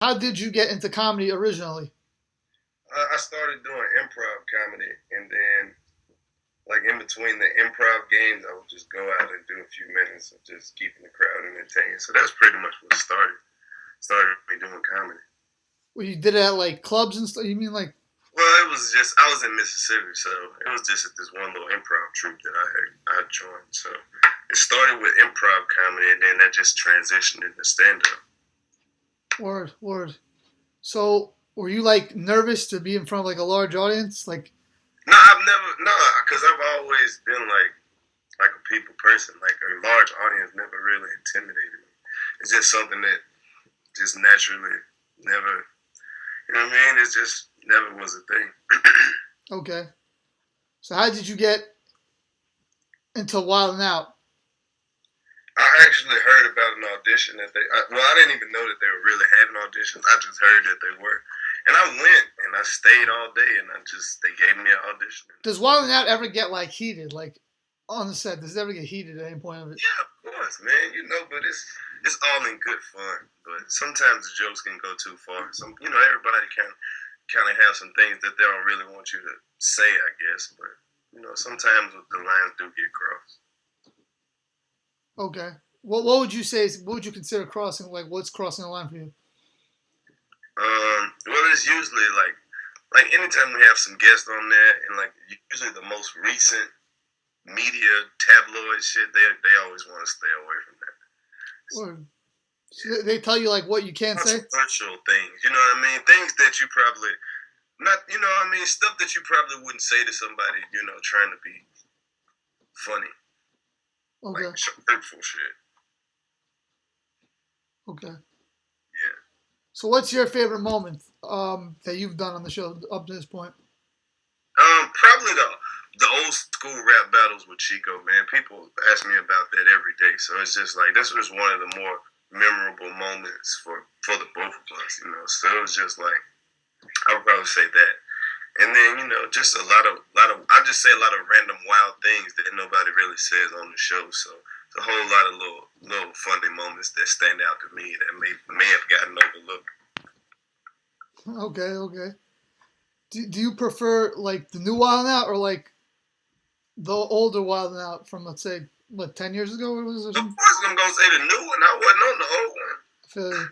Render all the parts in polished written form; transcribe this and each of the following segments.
How did you get into comedy originally? I started doing improv comedy, and then like in between the improv games, I would just go out and do a few minutes of just keeping the crowd entertained. So that's pretty much what started me doing comedy. Well, you did it at like clubs and stuff. You mean like Well, it was just I was in Mississippi, so it was just at this one little improv troupe that I joined. So it started with improv comedy, and then that just transitioned into stand up. word word? So were you like nervous to be in front of like a large audience? Like No, I've never no, because I've always been like a people person. Like a large audience never really intimidated me. It's just something that just naturally never, you know what I mean? It just never was a thing. okay. So how did you get into Wild 'N Out? I actually heard about an audition that well, I didn't even know that they were really having auditions. I just heard that they were. And I went and I stayed all day and they gave me an audition. Does Wild 'N Out ever get like heated? Like on the set, does it ever get heated at any point of it? Yeah, of course, man. But it's all in good fun. But sometimes the jokes can go too far. Everybody can kind of have some things that they don't really want you to say, I guess. But sometimes the lines do get crossed. Okay. What would you say? What would you consider crossing? Like what's crossing the line for you? Well, it's usually like anytime we have some guests on there, and like usually the most recent media tabloid shit, they always want to stay away from that. Or so they tell you like what you can't say? Controversial things, you know what I mean? Things that you probably not, you know what I mean? Stuff that you probably wouldn't say to somebody, trying to be funny, Okay. like hurtful shit. Okay. Yeah. So what's your favorite moment that you've done on the show up to this point? Probably the old school rap battles with Chico, man. People ask me about that every day, so it's just like this was one of the more memorable moments for the both of us. So it was just like I would probably say that. And then just a lot of I just say a lot of random wild things that nobody really says on the show. So it's a whole lot of little funny moments that stand out to me that may have gotten overlooked. Okay, okay. Do you prefer like the new Wild 'N Out or like the older Wild 'N Out from let's say what 10 years ago it was or Of something? course, I'm gonna say the new one. I wasn't on the old one. I feel you.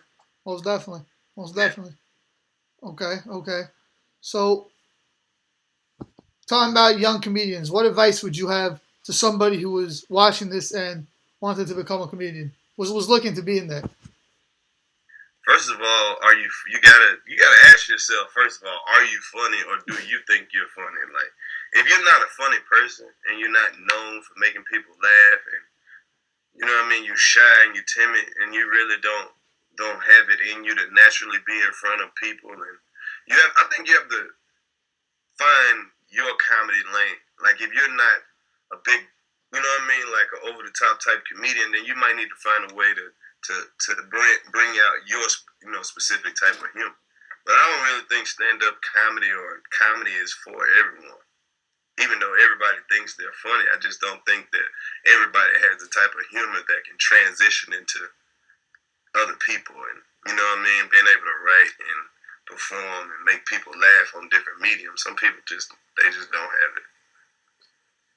Most definitely, most Yeah. definitely. Okay, okay. So talking about young comedians, what advice would you have to somebody who was watching this and wanted to become a comedian? Was looking to be in there. First of all, you gotta ask yourself. First of all, are you funny or do you think you're funny? Like, if you're not a funny person and you're not known for making people laugh, and you know what I mean, you're shy and you're timid, and you really don't have it in you to naturally be in front of people, and I think you have to find your comedy lane. Like, if you're not a big, you know what I mean, like an over the top type comedian, then you might need to find a way to bring out your specific type of humor. But I don't really think stand up comedy or comedy is for everyone. Even though everybody thinks they're funny, I just don't think that everybody has the type of humor that can transition into other people, and what I mean, being able to write and perform and make people laugh on different mediums. Some people just don't have it.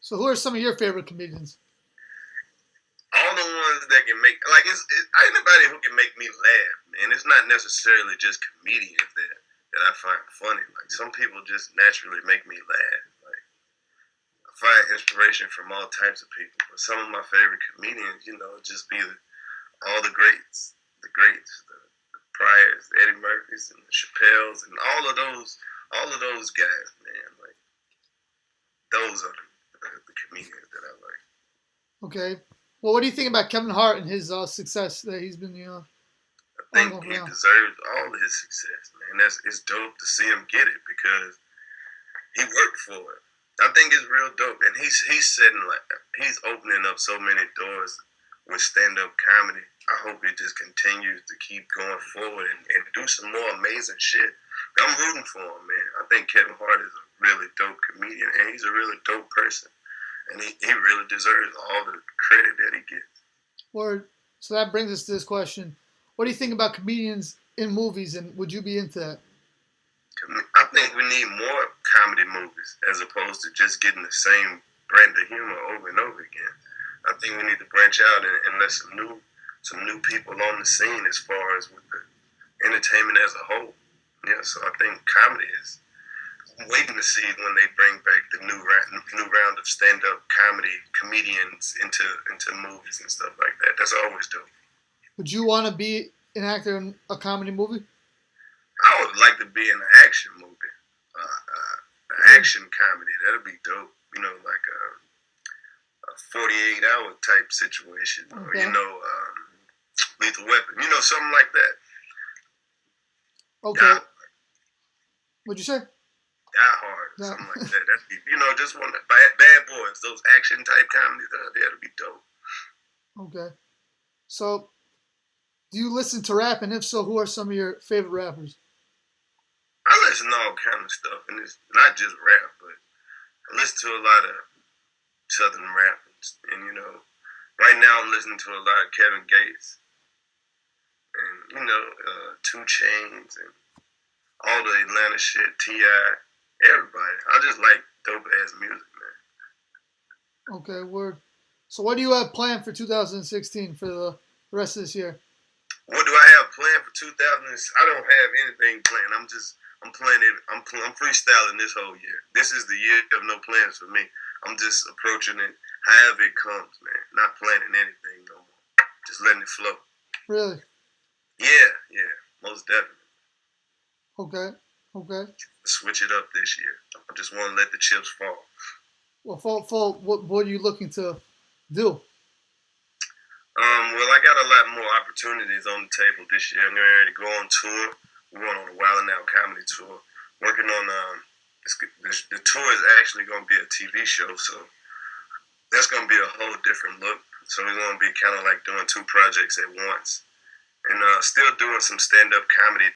So who are some of your favorite comedians? All the ones that can make anybody who can make me laugh, man. It's not necessarily just comedians that I find funny. Like, some people just naturally make me laugh. Like, I find inspiration from all types of people, but some of my favorite comedians, just be all the greats, the Pryors, the Eddie Murphys, and the Chappelles, and all of those guys, man. Like, those are the comedians that I like. Okay. Well, what do you think about Kevin Hart and his success that he's been, I on think he around? deserves all of his success, man. It's dope to see him get it because he worked for it. I think it's real dope, and he's opening up so many doors with stand up comedy. I hope it just continues to keep going forward and do some more amazing shit. I'm rooting for him, man. I think Kevin Hart is a really dope comedian, and he's a really dope person, and he really deserves all the credit that he gets. Or so that brings us to this question: what do you think about comedians in movies, and would you be into that? I think we need more comedy movies as opposed to just getting the same brand of humor over and over again. I think we need to branch out and let some new people on the scene as far as with the entertainment as a whole. Yeah, so I think comedy is waiting to see when they bring back the new round of stand up comedy comedians into movies and stuff like that. That's always dope. Would you want to be an actor in a comedy movie? I would like to be in an action movie, an action comedy. That'd be dope. You know, like a 48-hour type situation, or Okay. Lethal Weapon. You know, something like that. Okay. Die, What'd you say? Die Hard, or Yeah. something like that. That'd be, just one bad boys. Those action type comedies. That'd be dope. Okay. So, do you listen to rap, and if so, who are some of your favorite rappers? I listen to all kind of stuff, and it's not just rap, but I listen to a lot of southern rappers, and right now I'm listening to a lot of Kevin Gates, and Two Chains, and all the Atlanta shit, T.I., everybody. I just like dope ass music, man. Okay, word. So, what do you have planned for 2016 for the rest of this year? What do I have planned for 2000? I don't have anything planned. I'm playing it. I'm freestyling this whole year. This is the year of no plans for me. I'm just approaching it however it comes, man. Not planning anything no more. Just letting it flow. Really? Yeah, most definitely. Okay. Okay. Switch it up this year. I just want to let the chips fall. Well, fall. What are you looking to do? Well, I got a lot more opportunities on the table this year. I'm getting ready to go on tour. We're going on a Wild 'N Out comedy tour. Working on the tour is actually going to be a TV show, so that's going to be a whole different look. So we're going to be kind of like doing two projects at once, and still doing some stand up comedy